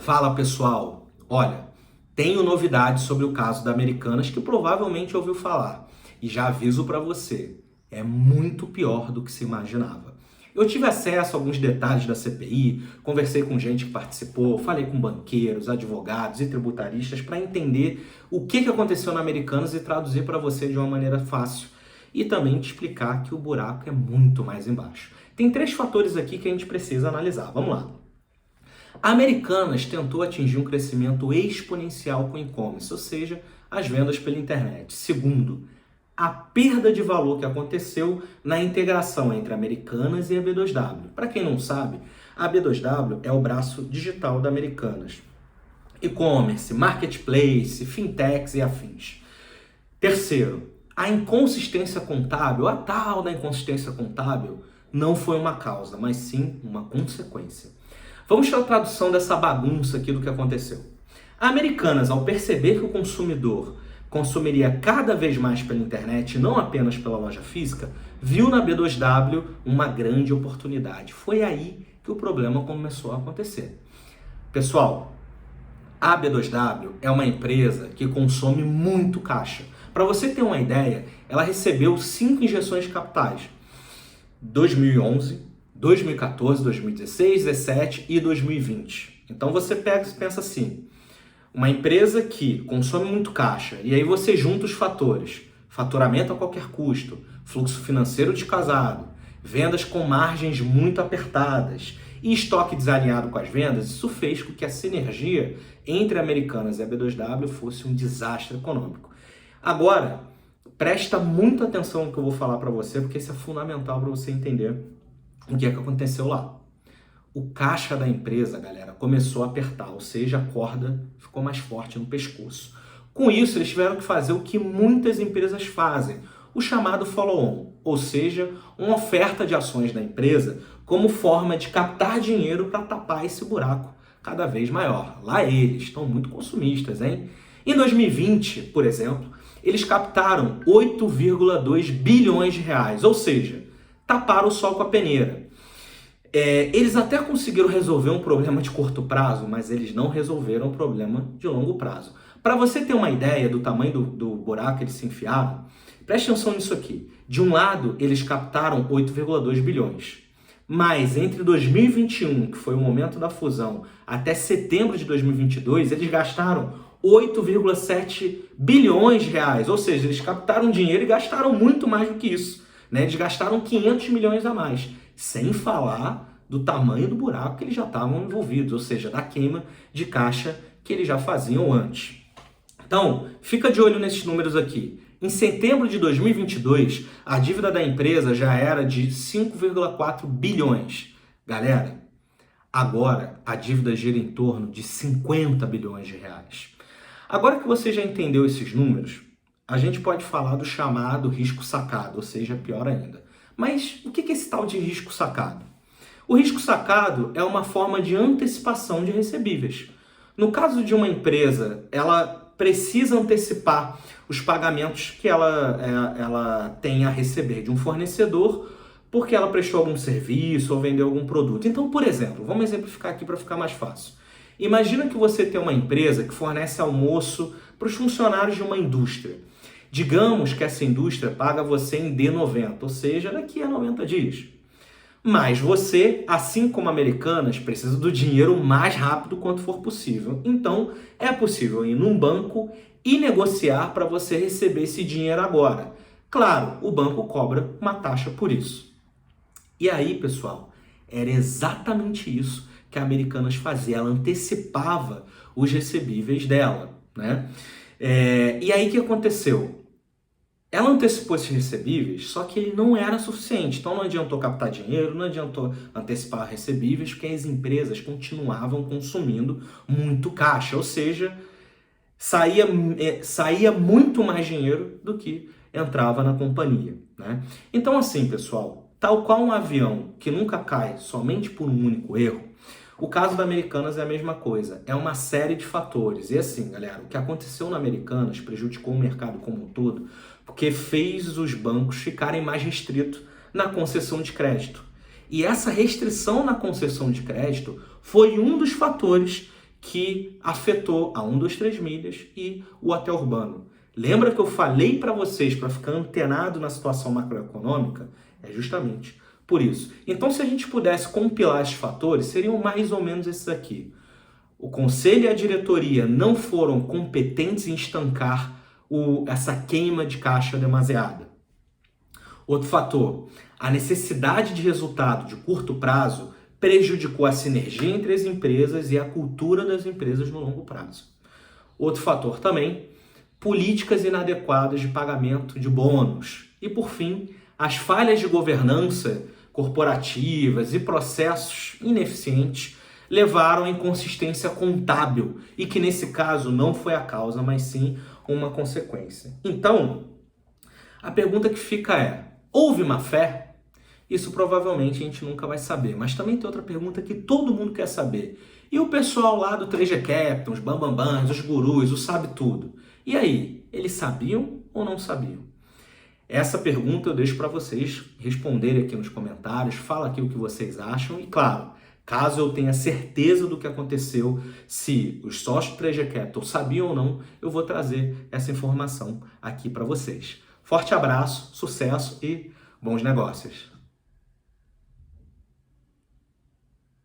Fala pessoal, olha, tenho novidades sobre o caso da Americanas que provavelmente ouviu falar. E já aviso para você, é muito pior do que se imaginava. Eu tive acesso a alguns detalhes da CPI, conversei com gente que participou, falei com banqueiros, advogados e tributaristas para entender o que aconteceu na Americanas e traduzir para você de uma maneira fácil. E também te explicar que o buraco é muito mais embaixo. Tem 3 fatores aqui que a gente precisa analisar. Vamos lá. A Americanas tentou atingir um crescimento exponencial com e-commerce, ou seja, as vendas pela internet. Segundo, a perda de valor que aconteceu na integração entre a Americanas e a B2W. Para quem não sabe, a B2W é o braço digital da Americanas. E-commerce, marketplace, fintechs e afins. Terceiro, a inconsistência contábil, a tal da inconsistência contábil, não foi uma causa, mas sim uma consequência. Vamos para a tradução dessa bagunça aqui do que aconteceu. A Americanas, ao perceber que o consumidor consumiria cada vez mais pela internet, não apenas pela loja física, viu na B2W uma grande oportunidade. Foi aí que o problema começou a acontecer. Pessoal, a B2W é uma empresa que consome muito caixa. Para você ter uma ideia, ela recebeu 5 injeções de capitais. 2011, 2014, 2016, 2017 e 2020. Então você pega e pensa assim, uma empresa que consome muito caixa, e aí você junta os fatores, faturamento a qualquer custo, fluxo financeiro descasado, vendas com margens muito apertadas e estoque desalinhado com as vendas, isso fez com que a sinergia entre a Americanas e a B2W fosse um desastre econômico. Agora, presta muita atenção no que eu vou falar para você, porque isso é fundamental para você entender o que aconteceu lá. O caixa da empresa, galera, começou a apertar, ou seja, a corda ficou mais forte no pescoço. Com isso, eles tiveram que fazer o que muitas empresas fazem, o chamado follow-on, ou seja, uma oferta de ações da empresa como forma de captar dinheiro para tapar esse buraco cada vez maior. Lá eles estão muito consumistas, hein? Em 2020, por exemplo, eles captaram 8,2 bilhões de reais, ou seja, taparam o sol com a peneira. Eles até conseguiram resolver um problema de curto prazo, mas eles não resolveram o problema de longo prazo. Para você ter uma ideia do tamanho do buraco que eles se enfiaram, preste atenção nisso aqui. De um lado, eles captaram 8,2 bilhões. Mas entre 2021, que foi o momento da fusão, até setembro de 2022, eles gastaram 8,7 bilhões de reais. Ou seja, eles captaram dinheiro e gastaram muito mais do que isso. Eles gastaram 500 milhões a mais, sem falar do tamanho do buraco que eles já estavam envolvidos, ou seja, da queima de caixa que eles já faziam antes. Então, fica de olho nesses números aqui. Em setembro de 2022, a dívida da empresa já era de 5,4 bilhões. Galera, agora a dívida gira em torno de 50 bilhões de reais. Agora que você já entendeu esses números, a gente pode falar do chamado risco sacado, ou seja, pior ainda. Mas o que é esse tal de risco sacado? O risco sacado é uma forma de antecipação de recebíveis. No caso de uma empresa, ela precisa antecipar os pagamentos que ela tem a receber de um fornecedor porque ela prestou algum serviço ou vendeu algum produto. Então, por exemplo, vamos exemplificar aqui para ficar mais fácil. Imagina que você tem uma empresa que fornece almoço para os funcionários de uma indústria. Digamos que essa indústria paga você em D90, ou seja, daqui a 90 dias. Mas você, assim como Americanas, precisa do dinheiro o mais rápido quanto for possível. Então, é possível ir num banco e negociar para você receber esse dinheiro agora. Claro, o banco cobra uma taxa por isso. E aí, pessoal, era exatamente isso que a Americanas fazia. Ela antecipava os recebíveis dela, né? E aí, o que aconteceu? Ela antecipou esses recebíveis, só que ele não era suficiente. Então não adiantou captar dinheiro, não adiantou antecipar recebíveis, porque as empresas continuavam consumindo muito caixa. Ou seja, saía muito mais dinheiro do que entrava na companhia, né? Então assim, pessoal, tal qual um avião que nunca cai somente por um único erro, o caso da Americanas é a mesma coisa, é uma série de fatores. E assim, galera, o que aconteceu na Americanas prejudicou o mercado como um todo, porque fez os bancos ficarem mais restritos na concessão de crédito. E essa restrição na concessão de crédito foi um dos fatores que afetou a 123 Milhas e o Hotel Urbano. Lembra que eu falei para vocês para ficar antenado na situação macroeconômica? É justamente por isso. Então, se a gente pudesse compilar esses fatores, seriam mais ou menos esses aqui. O conselho e a diretoria não foram competentes em estancar essa queima de caixa demasiada. Outro fator, a necessidade de resultado de curto prazo prejudicou a sinergia entre as empresas e a cultura das empresas no longo prazo. Outro fator também, políticas inadequadas de pagamento de bônus. E, por fim, as falhas de governança corporativas e processos ineficientes levaram à inconsistência contábil e que, nesse caso, não foi a causa, mas sim uma consequência. Então, a pergunta que fica é: houve má fé? Isso provavelmente a gente nunca vai saber. Mas também tem outra pergunta que todo mundo quer saber. E o pessoal lá do 3G Capital, os bambambãs, os gurus, o sabe tudo. E aí, eles sabiam ou não sabiam? Essa pergunta eu deixo para vocês responderem aqui nos comentários. Fala aqui o que vocês acham. E claro, caso eu tenha certeza do que aconteceu, se os sócios do 3G Capital sabiam ou não, eu vou trazer essa informação aqui para vocês. Forte abraço, sucesso e bons negócios!